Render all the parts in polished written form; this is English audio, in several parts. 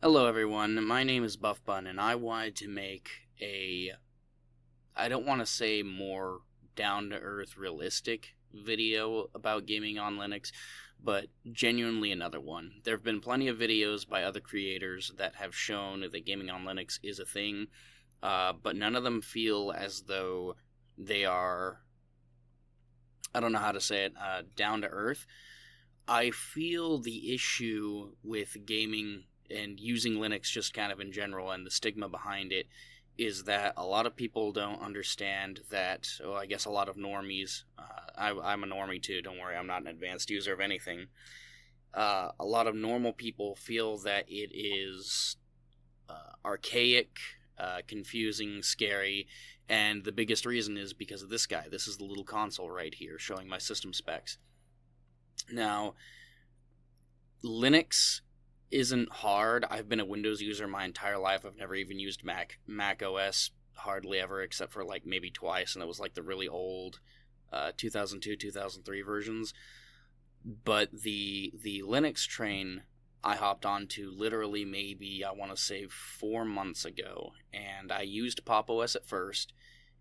Hello everyone, my name is Buff Bun and I wanted to make I don't want to say more down-to-earth realistic video about gaming on Linux, but genuinely another one. There have been plenty of videos by other creators that have shown that gaming on Linux is a thing, but none of them feel as though they are, I don't know how to say it, down-to-earth. I feel the issue with gaming and using Linux just kind of in general and the stigma behind it is that a lot of people don't understand that, well, I guess a lot of normies, I'm a normie too, don't worry, I'm not an advanced user of anything. A lot of normal people feel that it is archaic, confusing, scary, and the biggest reason is because of this guy. This is the little console right here showing my system specs. Now, Linux isn't hard. I've been a Windows user my entire life. I've never even used Mac OS hardly ever, except for like maybe twice, and that was like the really old 2002, 2003 versions. But the Linux train I hopped onto literally maybe I want to say 4 months ago, and I used Pop OS at first,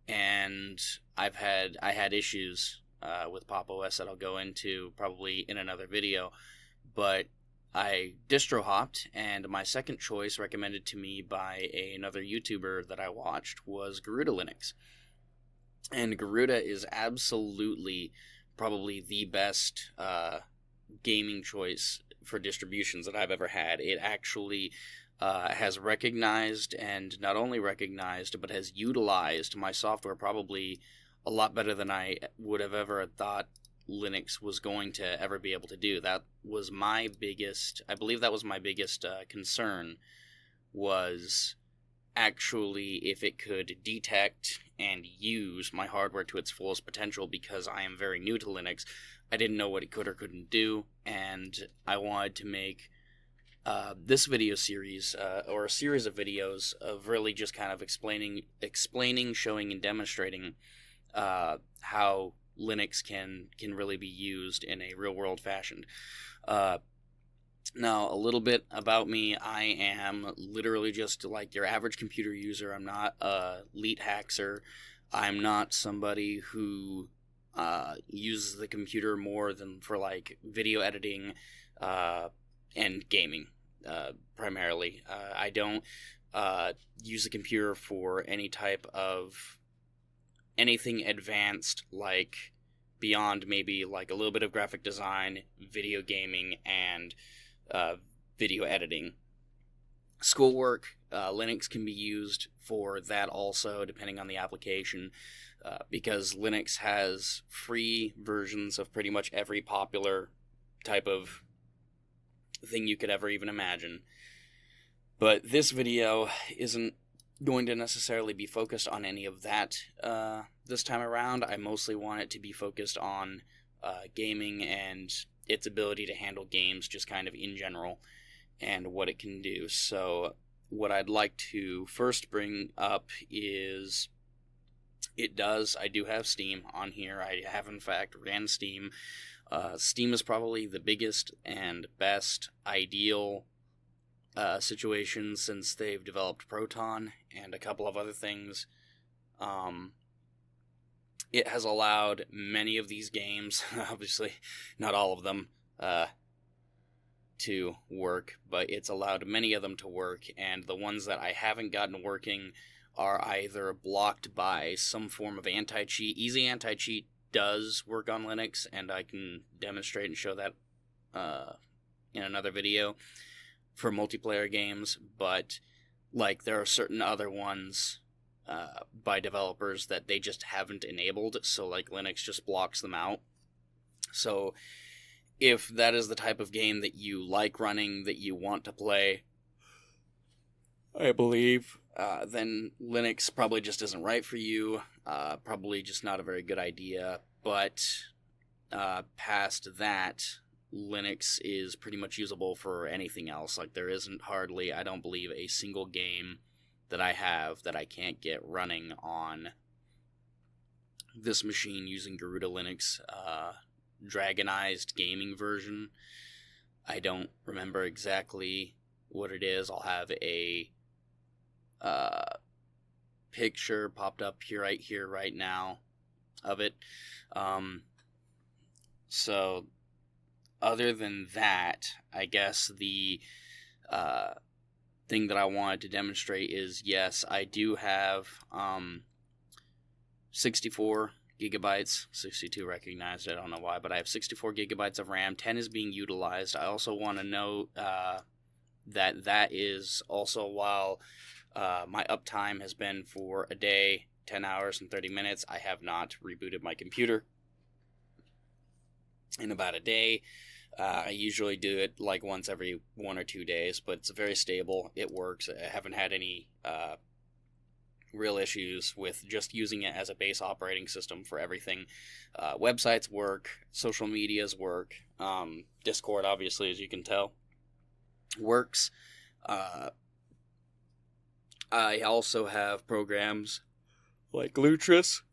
and I had issues with Pop OS that I'll go into probably in another video, but I distro hopped, and my second choice recommended to me by another YouTuber that I watched was Garuda Linux. And Garuda is absolutely probably the best gaming choice for distributions that I've ever had. It actually has recognized, and not only recognized, but has utilized my software probably a lot better than I would have ever thought Linux was going to ever be able to do. That was my biggest, I believe that was my biggest concern, was actually if it could detect and use my hardware to its fullest potential, because I am very new to Linux. I didn't know what it could or couldn't do, and I wanted to make this video series, or a series of videos of really just kind of explaining, showing, and demonstrating how Linux can really be used in a real world fashion. Now, a little bit about me. I am literally just like your average computer user. I'm not a elite hacker. I'm not somebody who uses the computer more than for like video editing and gaming primarily. I don't use the computer for any type of anything advanced, like beyond maybe like a little bit of graphic design, video gaming, and video editing. Schoolwork, Linux can be used for that also, depending on the application, because Linux has free versions of pretty much every popular type of thing you could ever even imagine. But this video isn't going to necessarily be focused on any of that this time around. I mostly want it to be focused on gaming and its ability to handle games just kind of in general and what it can do. So what I'd like to first bring up is I do have Steam on here. I have in fact ran Steam. Steam is probably the biggest and best ideal situation since they've developed Proton and a couple of other things. It has allowed many of these games, obviously not all of them, to work, but it's allowed many of them to work, and the ones that I haven't gotten working are either blocked by some form of anti-cheat. Easy anti-cheat does work on Linux, and I can demonstrate and show that in another video for multiplayer games, but like there are certain other ones by developers that they just haven't enabled, so like Linux just blocks them out. So if that is the type of game that you like running, that you want to play, I believe, then Linux probably just isn't right for you, probably just not a very good idea. But past that, Linux is pretty much usable for anything else. Like there isn't hardly, I don't believe, a single game that I have that I can't get running on this machine using Garuda Linux Dragonized gaming version. I don't remember exactly what it is, I'll have a picture popped up here right now of it. So other than that, I guess the thing that I wanted to demonstrate is, yes, I do have 64 gigabytes, 62 recognized, I don't know why, but I have 64 gigabytes of RAM, 10 is being utilized. I also want to note that is also while my uptime has been for a day, 10 hours and 30 minutes. I have not rebooted my computer in about a day. I usually do it like once every 1 or 2 days, but it's very stable. It works. I haven't had any real issues with just using it as a base operating system for everything. Websites work, social medias work, Discord, obviously, as you can tell, works. I also have programs like Lutris.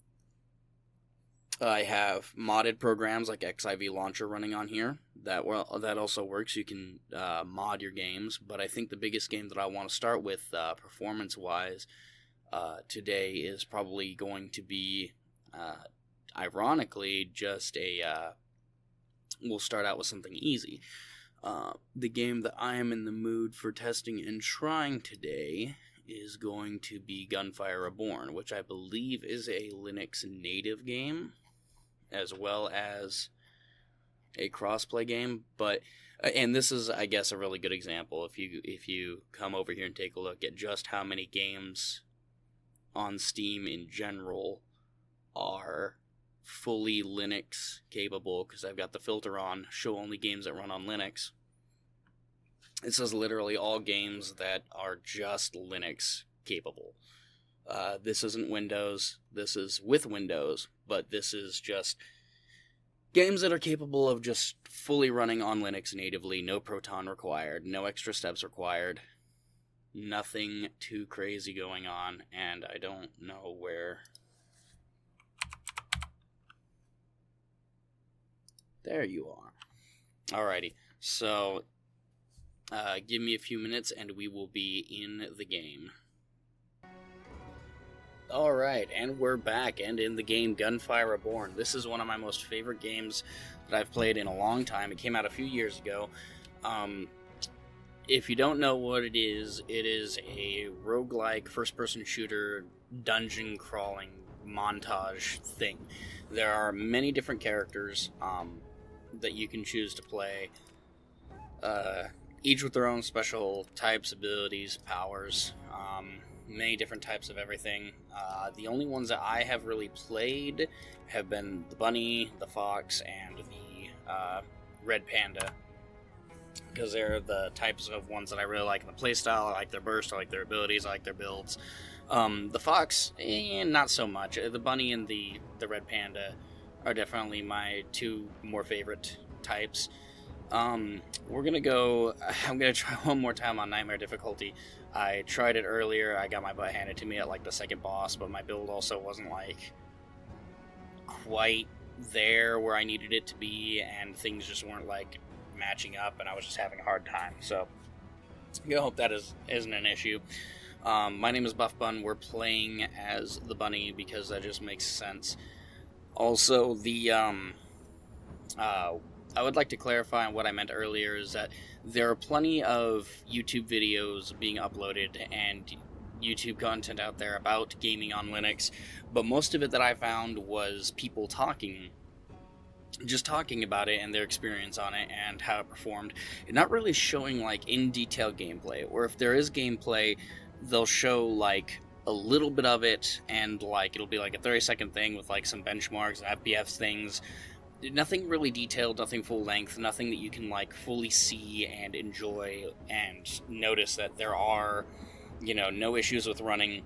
I have modded programs like XIV Launcher running on here. That also works. You can mod your games, but I think the biggest game that I want to start with performance-wise today is probably going to be, ironically, just we'll start out with something easy. The game that I am in the mood for testing and trying today is going to be Gunfire Reborn, which I believe is a Linux native game, as well as a crossplay game. But and this is, I guess, a really good example. If you come over here and take a look at just how many games on Steam in general are fully Linux capable, because I've got the filter on, show only games that run on Linux. It says literally all games that are just Linux capable. This isn't Windows. This is with Windows, but this is just games that are capable of just fully running on Linux natively. No Proton required. No extra steps required. Nothing too crazy going on, and I don't know where... There you are. Alrighty, so give me a few minutes and we will be in the game. Alright, and we're back and in the game Gunfire Reborn. This is one of my most favorite games that I've played in a long time. It came out a few years ago. If you don't know what it is a roguelike first-person shooter dungeon crawling montage thing. There are many different characters that you can choose to play, each with their own special types, abilities, powers, many different types of everything. The only ones that I have really played have been the bunny, the fox, and the red panda, because they're the types of ones that I really like in the playstyle. I like their burst, I like their abilities, I like their builds. The fox, not so much. The bunny and the red panda are definitely my two more favorite types. I'm gonna try one more time on Nightmare difficulty. I tried it earlier, I got my butt handed to me at like the second boss, but my build also wasn't like quite there where I needed it to be, and things just weren't like matching up, and I was just having a hard time. So I hope that isn't an issue. My name is Buff Bun. We're playing as the bunny because that just makes sense. Also, I would like to clarify what I meant earlier is that there are plenty of YouTube videos being uploaded and YouTube content out there about gaming on Linux, but most of it that I found was people talking about it and their experience on it and how it performed, and not really showing like in detail gameplay. Or if there is gameplay, they'll show like a little bit of it, and like it'll be like a 30-second thing with like some benchmarks and FPS things. Nothing really detailed, nothing full length, nothing that you can like fully see and enjoy and notice that there are, no issues with running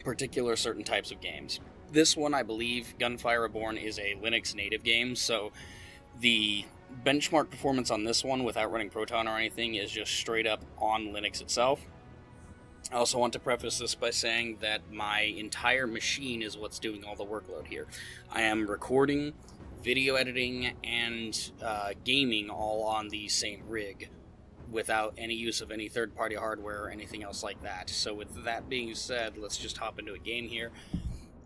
particular certain types of games. This one, I believe, Gunfire Reborn, is a Linux native game, so the benchmark performance on this one without running Proton or anything is just straight up on Linux itself. I also want to preface this by saying that my entire machine is what's doing all the workload here. I am recording, video editing, and gaming all on the same rig. without any use of any third-party hardware or anything else like that. So with that being said, let's just hop into a game here.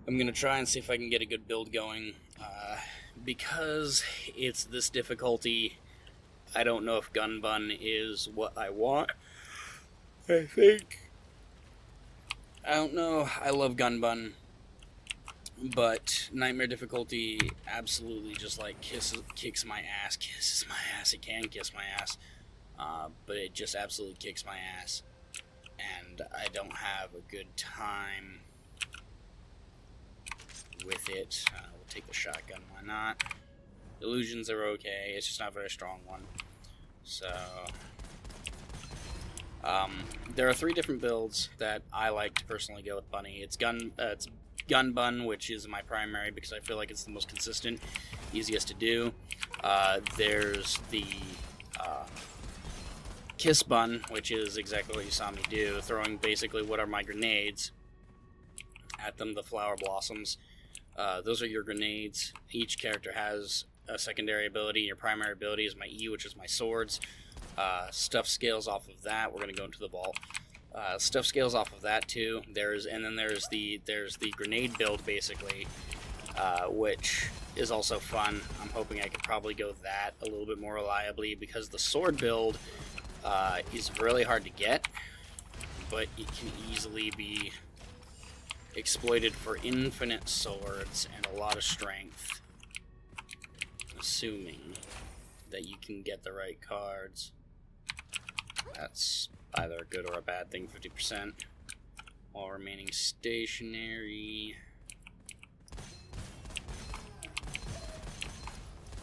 I'm going to try and see if I can get a good build going. Because it's this difficulty, I don't know if Gun Bun is what I want. I don't know. I love Gun Bun, but Nightmare difficulty absolutely just like kicks my ass. Kisses my ass. It can kiss my ass, but it just absolutely kicks my ass, and I don't have a good time with it. We'll take the shotgun, why not? Illusions are okay, it's just not a very strong one. So, there are 3 different builds that I like to personally go with Bunny. It's Gun Bun, which is my primary because I feel like it's the most consistent, easiest to do. There's the Kiss Bun, which is exactly what you saw me do, throwing basically what are my grenades at them, the flower blossoms. Those are your grenades. Each character has a secondary ability. Your primary ability is my E, which is my swords. Stuff scales off of that. We're going to go into the vault. Stuff scales off of that too. There's the grenade build basically, which is also fun. I'm hoping I could probably go that a little bit more reliably because the sword build is really hard to get, but it can easily be exploited for infinite swords and a lot of strength, assuming that you can get the right cards. That's either a good or a bad thing. 50% while remaining stationary.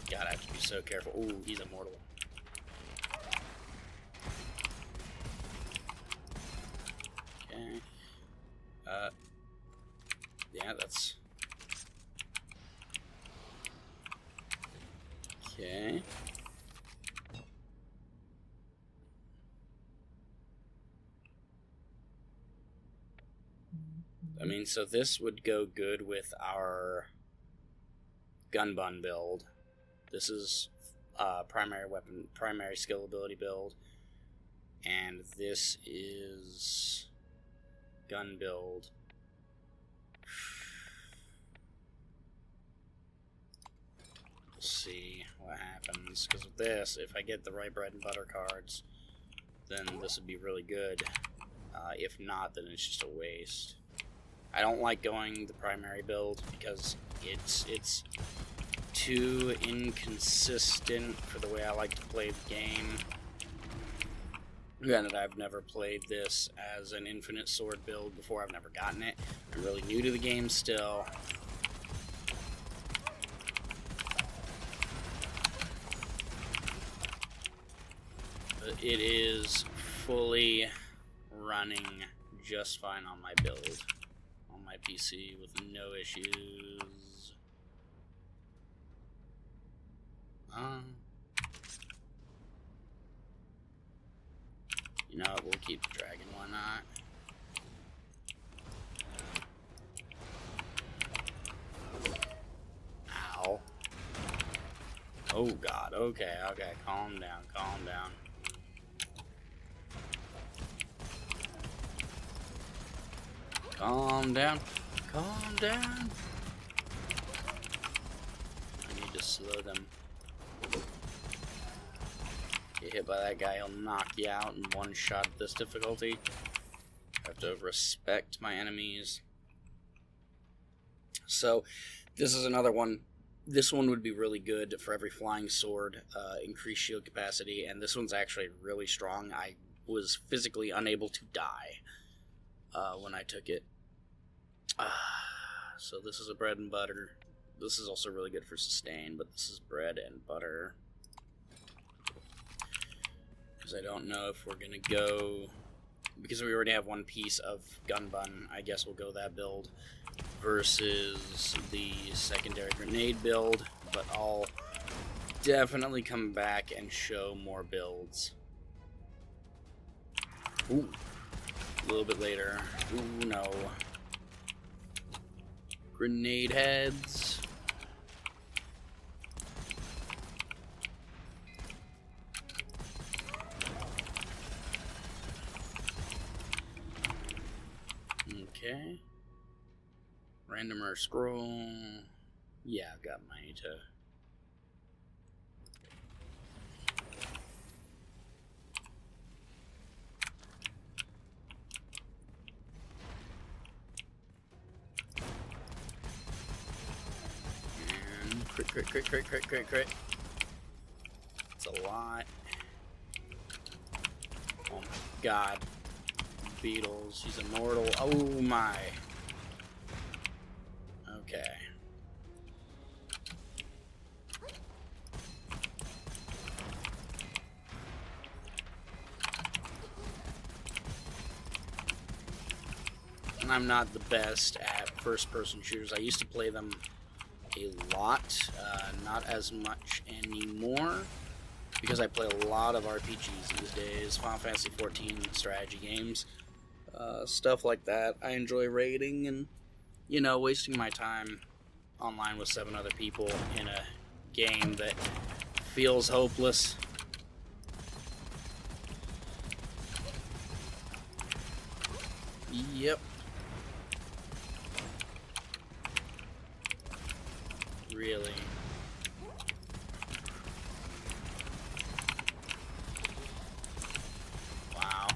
God, I have to be so careful. Ooh, he's immortal. Okay. Yeah, that's... Okay. I mean, so this would go good with our Gun Bun build. This is primary weapon, primary skill ability build. And this is gun build. We'll see what happens. Because with this, if I get the right bread and butter cards, then this would be really good. If not, then it's just a waste. I don't like going the primary build because it's too inconsistent for the way I like to play the game. Granted, I've never played this as an infinite sword build before. I've never gotten it. I'm really new to the game still. But it is fully running just fine on my build. On my PC with no issues. You know what, we'll keep the dragon, why not? Ow. Oh god, okay, calm down, calm down. Calm down, calm down. I need to slow them. Get hit by that guy, he'll knock you out in one shot at this difficulty. I have to respect my enemies. So, this is another one. This one would be really good for every flying sword, increased shield capacity, and this one's actually really strong. I was physically unable to die when I took it. So this is a bread and butter. This is also really good for sustain, but this is bread and butter. Because I don't know if we're going to go... Because we already have one piece of Gun Bun, I guess we'll go that build versus the secondary grenade build, but I'll definitely come back and show more builds. Ooh, a little bit later. Ooh, no. Grenade heads. Okay. Randomer scroll. Yeah, I've got money to... And crit. It's a lot. Oh my god. Beetles. He's immortal. Oh my. Okay. And I'm not the best at first-person shooters. I used to play them a lot, not as much anymore, because I play a lot of RPGs these days, Final Fantasy 14 strategy games, stuff like that. I enjoy raiding and, you know, wasting my time online with 7 other people in a game that feels hopeless. Yep. Really. Wow.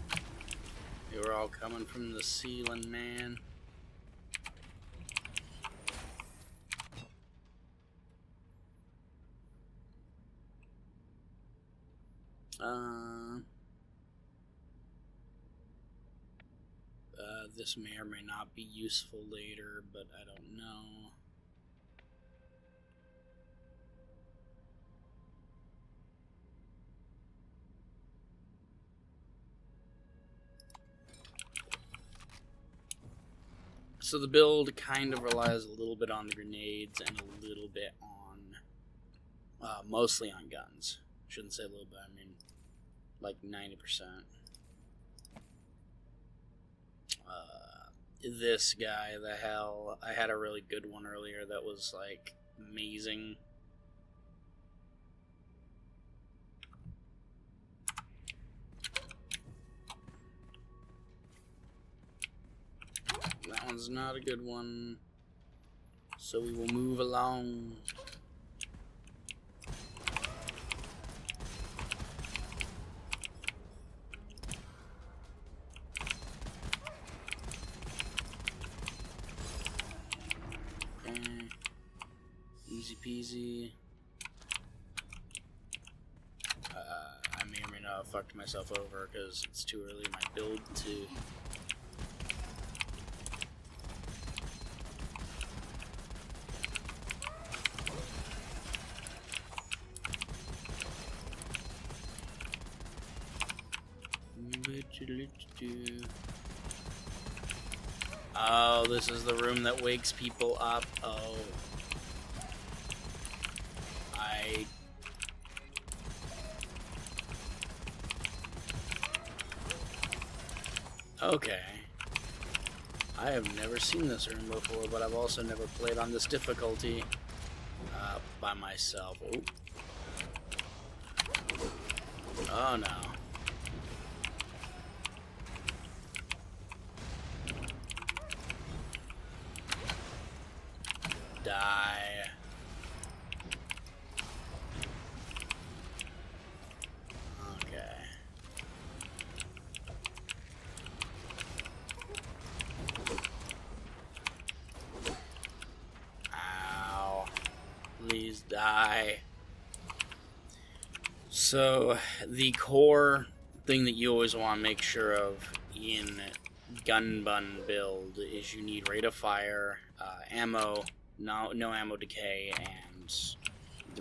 They were all coming from the ceiling, man. This may or may not be useful later, but I don't know. So the build kind of relies a little bit on the grenades and a little bit on, mostly on guns. Shouldn't say a little bit, I mean like 90%. This guy, the hell, I had a really good one earlier that was like amazing. That one's not a good one, so we will move along. Okay. Easy peasy. I may or may not have fucked myself over because it's too early in my build to... Oh, this is the room that wakes people up. Oh. Okay. I have never seen this room before, but I've also never played on this difficulty by myself. Oh. Oh no. Die. Okay. Ow. Please die. So, the core thing that you always want to make sure of in gun bun build is you need rate of fire, ammo, no ammo decay, and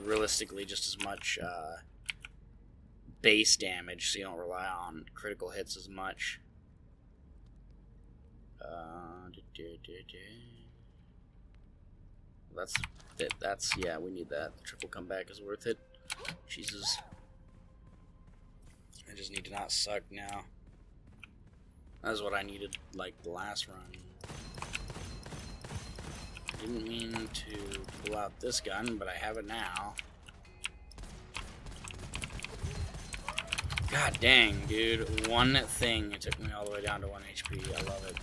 realistically just as much base damage so you don't rely on critical hits as much. That's it. That's, yeah, we need that. The triple comeback is worth it. Jesus. I just need to not suck now. That's what I needed, like, the last run. Didn't mean to pull out this gun, but I have it now. God dang, dude. One thing, it took me all the way down to 1 HP. I love it.